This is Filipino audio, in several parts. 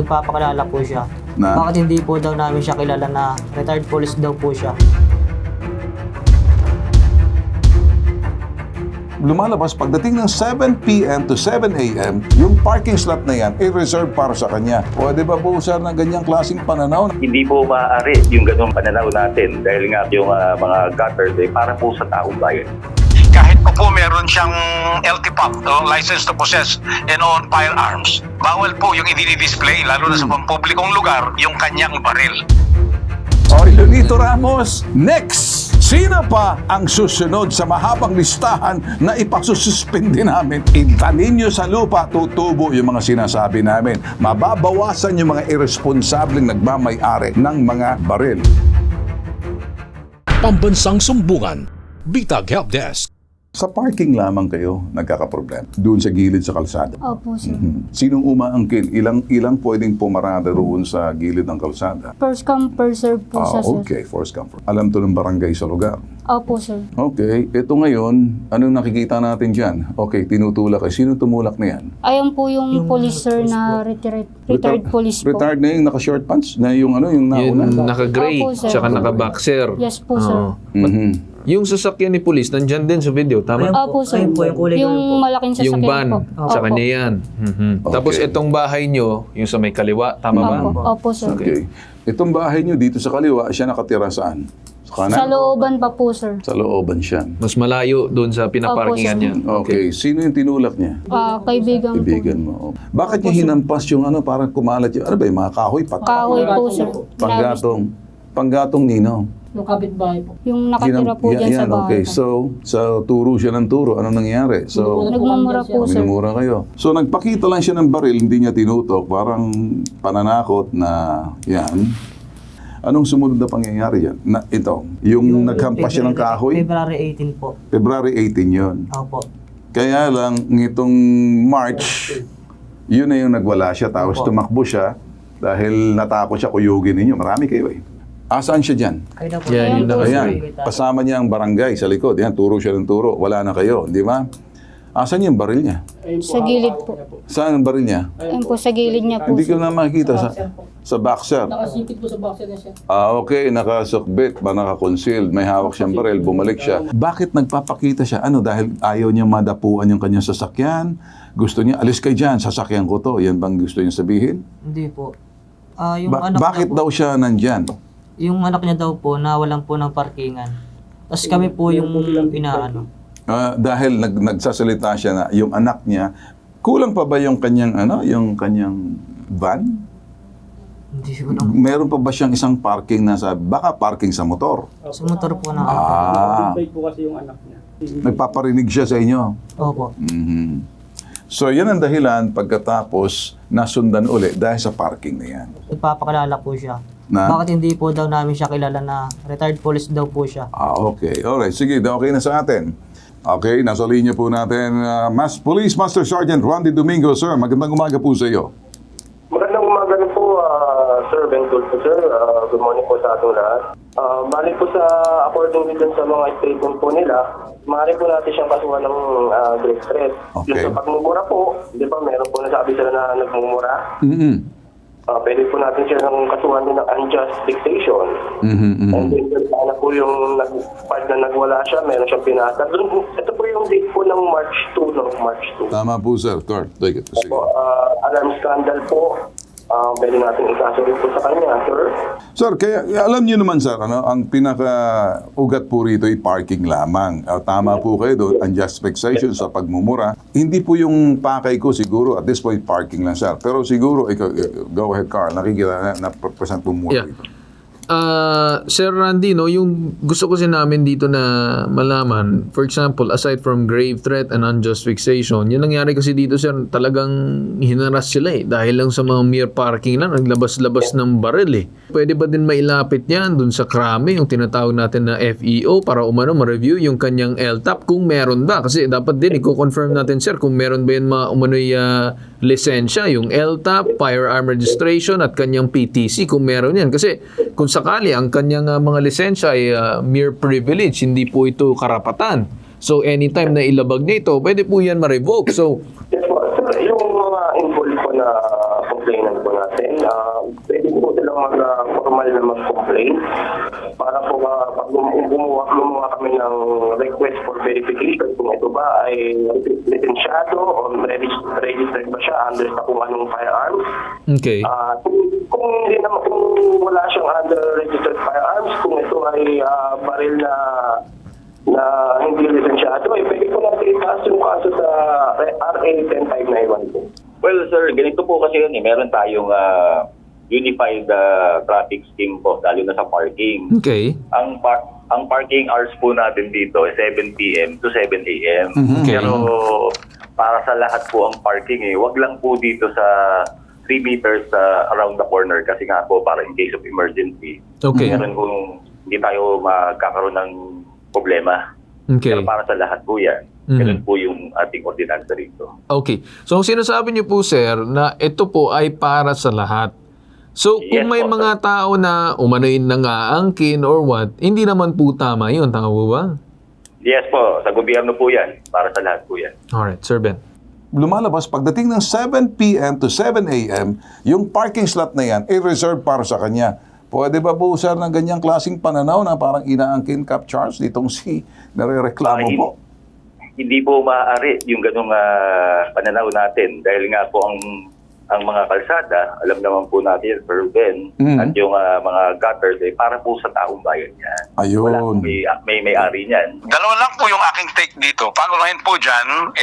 Nagpapakilala po siya. Na? Bakit hindi po daw namin siya kilala na retired police daw po siya? Lumalabas pagdating ng 7 p.m. to 7 a.m., yung parking slot na yan ay reserved para sa kanya. Pwede ba po sir ng ganyang klaseng pananaw? Hindi po maaari yung ganung pananaw natin dahil nga yung mga gutters ay para po sa taong bayan. Kahit po meron siyang LTPOP, license to possess and own firearms, bawal po yung i-display, lalo na sa pampublikong lugar, yung kanyang baril. O, Leonito Ramos, next! Sino pa ang susunod sa mahabang listahan na ipasususpindi namin? Intanin nyo sa lupa, tutubo yung mga sinasabi namin. Mababawasan yung mga irresponsableng nagmamay-ari ng mga baril. Pambansang Sumbungan, Bitag Helpdesk. Sa parking lamang kayo nagkakaproblema. Doon sa gilid sa kalsada. Opo, sir. Sinong umaangkin? Ilang pwedeng pumarada roon sa gilid ng kalsada? First come, first serve po siya, sir. Okay, first come. Alam to ng barangay sa lugar. Opo, sir. Okay, ito ngayon, anong nakikita natin dyan? Okay, tinutulak kayo. Sino tumulak na yan? Ayan po yung police, sir, na retired police po. Retired na yung naka-short pants? Na yung ano, yung nauna? Yung naka-gray, Opo, sir. tsaka naka-boxer. Yes po, sir. Oo. Mhm. Yung sasakyan ni police, nandyan din sa video, tama? Opo, sir. Ayun po, yung kulay Yung gold po. malaking sasakyan Yung van, po. sa Opo. kanya yan. Okay. Tapos itong bahay nyo, yung sa may kaliwa, tama ba? Opo, opo, sir. Okay. Itong bahay nyo dito sa kaliwa, siya nakatira saan? Sa kanan? Sa looban pa po, sir. Sa looban siya. Mas malayo doon sa pinaparkingan Opo, niya. Okay. Sino yung tinulak niya? Kaibigan po. Kaibigan mo. Bakit niya hinampas yung ano, parang kumalat yung, ano ba yung mga kahoy? Kahoy po, sir. Panggatong nino. Yung kapitbahay po. Yung nakatira po dyan sa Yan, bahay. okay. So, sa turo siya ng turo, ano nangyari? So, Nagmamura po, sir. minumura kayo. So, nagpakita lang siya ng baril, hindi niya tinutok. Parang pananakot na yan. Anong sumunod na pangyayari yan? Na, ito, yung naghampas siya ng kahoy, February 18 po. February 18 yun. Opo. Kaya lang, ngitong March, yun na yung nagwala siya. Tapos Opo. tumakbo siya dahil natakot siya kuyugin ninyo. Marami kayo eh. Asaan siya dyan? Ayun na po. Yan, yun na kasi. Ayan, kasama niya ang barangay sa likod. Yan, turo siya ng turo. Wala na kayo, di ba? Asan yung baril niya? Sa gilid po. Saan ang baril niya? Ayun po, sa gilid niya po. Hindi ko na makikita sa boxer. Nakasipit po sa boxer na siya. Okay, nakasukbit, naka-concealed, may hawak siyang baril, bumalik siya. Bakit nagpapakita siya? Ano, dahil ayaw niya madapuan yung kanyang sasakyan? Gusto niya, alis kayo dyan, sasakyan ko to. Yan bang gusto niya sabihin? Hindi po. Yung anak Bakit niya po, daw siya nandyan? yung anak niya daw po, nawalan po ng parkingan. Tapos kami po yung inaano. Dahil nagsasalita siya na yung anak niya, kulang pa ba yung kanyang van? Hindi ko lang. Meron pa ba siyang isang parking na baka parking sa motor? Sa motor po na. Kapitbahay po kasi yung anak niya. Nagpaparinig siya sa inyo. Opo. Mhm. So yan ang dahilan pagkatapos nasundan uli dahil sa parking na yan. Nagpapakilala po siya. Na? Bakit hindi po daw namin siya kilala na retired police daw po siya? Okay. Alright. Sige, okay na sa atin. Okay, nasa linya po natin, Police Master Sergeant Randy Domingo. Sir, magandang umaga po sa iyo. Magandang umaga rin po, Sir Bentol po, sir. Good morning po sa ating lahat. Bali po according din sa mga statement po nila, maaari po natin siyang kasuhan ng great stress. Okay. Yung sa pagmumura po, di ba, meron po nasabi sila na nagmumura. Pwede po natin siya ng kasuhan din ng unjust dictation. And then, sana po yung part na nagwala siya, meron siyang pinasa. Ito po yung date po ng March 2, no? March 2. Tama po, sir. Take it. Sige. Alarm scandal po. Pwede natin ikaso rin po sa kanya, sir. Sir, kaya alam niyo naman, sir, ang pinaka-ugat po rito ay parking lamang. Tama po kayo doon, unjust vexation sa pagmumura. Hindi po yung pakay ko siguro, at this point, parking lang, sir. Pero siguro, ikaw, go ahead, Carl, nakikita na present po mura Yeah. dito. Sir Randy, no, yung gusto ko namin dito na malaman, for example, aside from grave threat and unjust fixation, yung nangyari kasi dito, sir, talagang hinaras sila dahil lang sa mga mere parking lang, naglabas-labas ng baril Pwede ba din mailapit yan dun sa krame, yung tinatawag natin na FEO, para ma-review yung kanyang LTAP kung meron ba? Kasi dapat din i-confirm natin, sir, kung meron ba yun lisensya, yung LTAP, firearm registration, at kanyang PTC, kung meron yan. Kasi kung sakali ang kanyang mga lisensya ay mere privilege, hindi po ito karapatan. So anytime na ilabag nito, pwede po yan ma-revoke. So Yes po, sir, yung mga involved po na complainant po natin, silang formal na mag-complain para po pag gumawa kami ng request for verification kung ito ba ay lisensyado o registered ba siya under sa kung anong firearms. Okay. Kung hindi naman, kung wala siyang under registered firearms, kung ito ay baril na hindi lisensyado, ay pwede po natin itaas yung kaso sa RA 10591 po. Well, sir, ganito po kasi yun eh. Meron tayong unified traffic scheme po, lalo na sa parking. Okay. Ang parking hours po natin dito ay 7 p.m. to 7 a.m. Okay. Pero para sa lahat po ang parking wag lang po dito sa 3 meters around the corner kasi nga po para in case of emergency. Okay. Meron kung hindi tayo magkakaroon ng problema. Okay. Pero para sa lahat po yan. Ganun po yung ating ordinansa rito. Okay. So, ang sinasabi niyo po, sir, na ito po ay para sa lahat. So, kung Yes may po, mga tao na umano'y nangaangkin or what, hindi naman po tama yun. Tama po ba? Yes po, sa gobyerno po yan. Para sa lahat po yan. Alright, Sir Ben. Lumalabas, pagdating ng 7 p.m. to 7 a.m., yung parking slot na yan ay reserved para sa kanya. Pwede ba po, sir, ng ganyang klaseng pananaw na parang inaangkin Cap Charles ditong si nare-reklamo po? Hindi po maaari yung ganong pananaw natin dahil nga po ang mga kalsada, alam naman po natin, Sir Ben, at yung mga gutters para po sa taong bayan yan. Ayun. Wala po may-ari niyan. Dalawa lang po yung aking take dito. Pangunahin po dyan,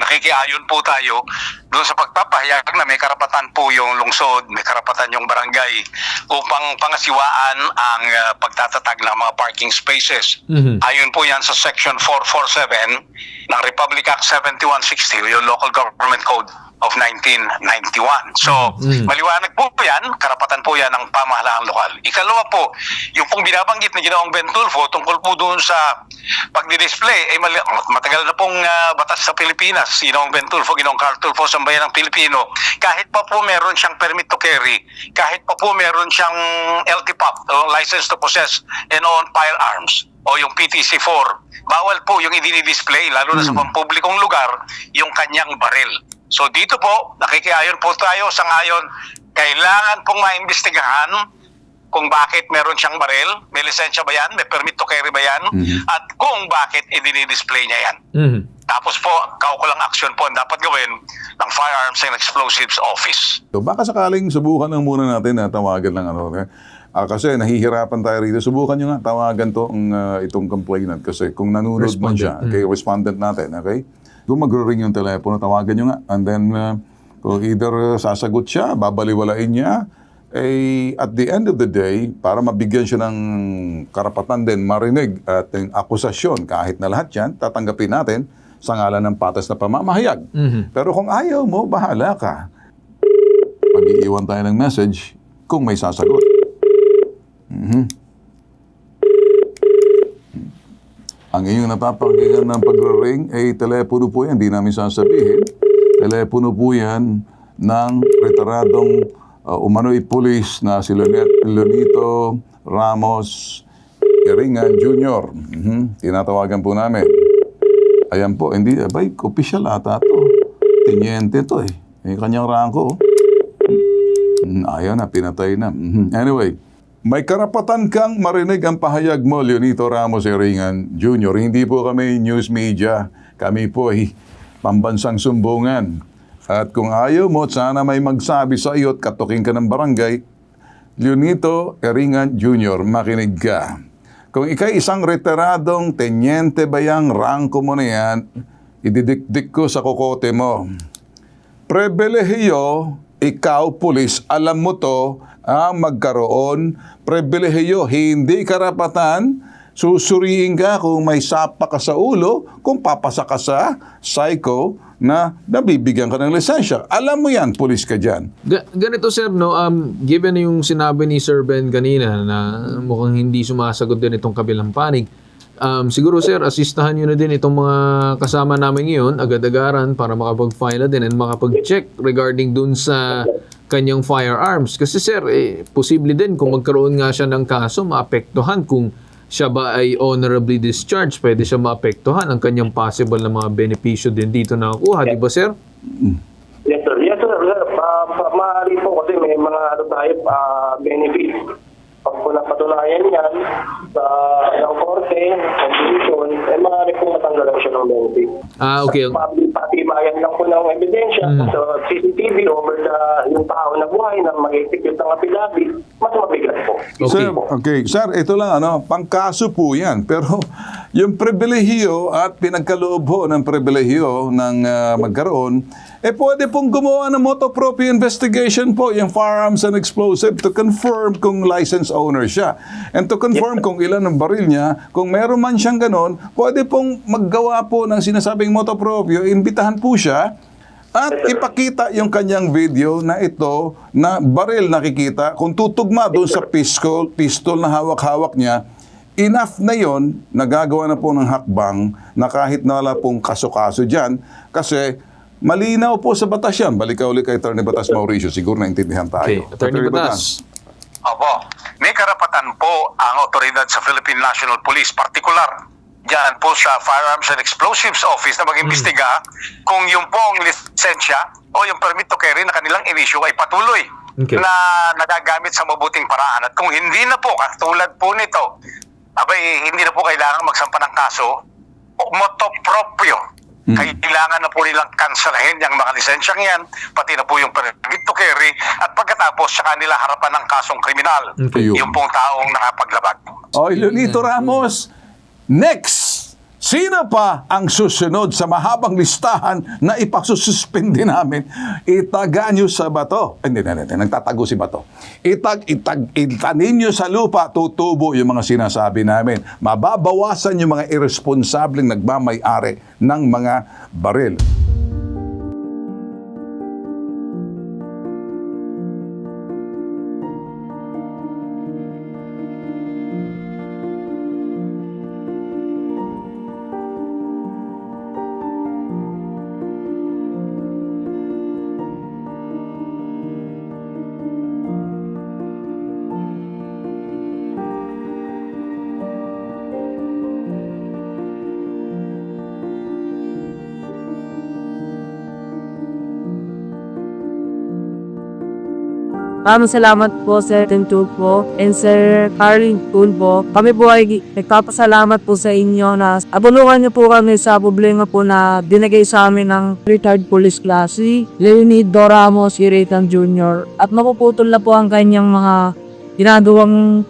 nakikiayon po tayo doon sa pagpapahayag na may karapatan po yung lungsod, may karapatan yung barangay upang pangasiwaan ang pagtatatag ng mga parking spaces. Ayon po yan sa Section 447 ng Republic Act 7160, yung Local Government Code of 1991. So, maliwanag po yan, karapatan po yan ng pamahalaang lokal. Ikalawa po, yung pong binabanggit ni Ginoong Ben Tulfo tungkol po doon sa pagdi-display, matagal na pong batas sa Pilipinas, Ginoong Ben Tulfo, Ginoong Carl Tulfo, sambayan ng Pilipino, kahit pa po meron siyang permit to carry, kahit pa po meron siyang LTPOP, license to possess and own firearms, o yung PTC-4, bawal po yung i-display, lalo na sa pampublikong lugar, yung kanyang baril. So dito po, nakikiayon po tayo sa ngayon, kailangan pong maimbestigahan kung bakit meron siyang baril, may lisensya ba yan, may permit to carry ba yan, at kung bakit i-display niya yan. Tapos po, kaukulang action po ang dapat gawin ng Firearms and Explosives Office. So baka sakaling subukan lang muna natin na tawagan lang kasi nahihirapan tayo rito. Subukan nyo nga tawagan itong complainant kasi kung nanonood man siya, kay respondent natin, okay? Kung magro-ring yung telepono, tawagan nyo nga. And then, kung either sasagot siya, babaliwalain niya, at the end of the day, para mabigyan siya ng karapatan din, marinig at yung akusasyon, kahit na lahat yan, tatanggapin natin sa ngalan ng patas na pamamahayag. Pero kung ayaw mo, bahala ka. Mag-iiwan tayo ng message kung may sasagot. Ang inyong napapakinggan ng pagre-ring ay telepono po yan, hindi namin sasabihin. Telepono po yan ng retiradong umano'y pulis na si Leonito Ramos Iringan Jr. Tinatawagan po namin. Ayan po, hindi, official ata to. Teniente to Yung kanyang rangko. Ayaw na, pinatay na. Anyway, may karapatan kang marinig ang pahayag mo, Leonito Ramos Iringan Jr. Hindi po kami news media. Kami po ay pambansang sumbungan. At kung ayaw mo, sana may magsabi sa iyo at katuking ka ng barangay, Leonito Iringan Jr., makinig ka. Kung ikay isang retiradong tenyente bayang rangko mo na yan, ididikdik ko sa kokote mo. Pribilehiyo, ikaw, pulis, alam mo to, magkaroon, pribilehiyo, hindi karapatan, susuriin ka kung may sapa ka sa ulo, kung papasa ka sa psycho na nabibigyan ka ng lisensya. Alam mo yan, pulis ka dyan. Ganito, sir, no? Given yung sinabi ni Sir Ben kanina na mukhang hindi sumasagot din itong kabilang panig, siguro, sir, asistahan nyo na din itong mga kasama namin ngayon, agad-agaran, para makapag-file na din and makapag-check regarding dun sa kanyang firearms. Kasi, sir, posible din kung magkaroon nga siya ng kaso, maapektuhan kung siya ba ay honorably discharged, pwede siya maapektuhan ang kanyang possible na mga benepisyo din dito na nakuha, di ba, sir? Yes, sir. Yes, sir. Maaari po kasi may mga benefits. Pag po napatunayan yan sa ng korte, ng division, maaari po matanggalan siya ng benefit. Okay. Patibayan lang po ng ebidensya sa CCTV over yung tao na buhay na mag-execute ng affidavit, mas mabigat po. Okay. Sir, ito lang, pangkaso po yan. Pero yung pribilehiyo at pinagkaloob ho ng pribilehiyo ng magkaroon, pwede pong gumawa ng motoproprio investigation po, yung firearms and explosive, to confirm kung license owner siya. And to confirm kung ilan ang baril niya, kung meron man siyang ganon, pwede pong maggawa po ng sinasabing motoproprio, imbitahan po siya, at ipakita yung kanyang video na ito, na baril nakikita, kung tutugma doon sa pistol na hawak-hawak niya, enough na yon, nagagawa na po ng hakbang na kahit na wala pong kaso-kaso dyan, kasi malinaw po sa batas yan. Balik ka ulit kay Attorney Batas Mauricio, siguro naintindihan tayo. Okay, Attorney Batas. Opo, may karapatan po ang otoridad sa Philippine National Police, partikular dyan po sa Firearms and Explosives Office na mag-imbestiga kung yung pong lisensya o yung permit to carry na kanilang in-issue ay patuloy na nagagamit sa mabuting paraan. At kung hindi na po, katulad po nito, hindi na po kailangan magsampa ng kaso, motoproprio. Kailangan na po nilang kanselahin yung mga lisensyang yan, pati na po yung permit to carry, at pagkatapos sa kanila harapan ng kasong kriminal, yung pong taong nakapaglabag. Leonito Ramos, next! Sino pa ang susunod sa mahabang listahan na ipasususpindi namin? Itaga nyo sa bato. Hindi, nagtatago si bato. Itanin nyo sa lupa, tutubo yung mga sinasabi namin. Mababawasan yung mga irresponsableng nagmamay-ari ng mga baril. Maraming salamat po Sir Tintul po and Sir Carlin Kun po. Kami po ay nagpapasalamat po sa inyo na abulungan niyo po kami sa problema po na dinagay sa amin ng retired police class si Leonito Ramos Iritan Jr. At mapuputol na po ang kanyang mga ginagawang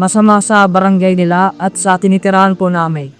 masama sa barangay nila at sa tinitirahan po namin.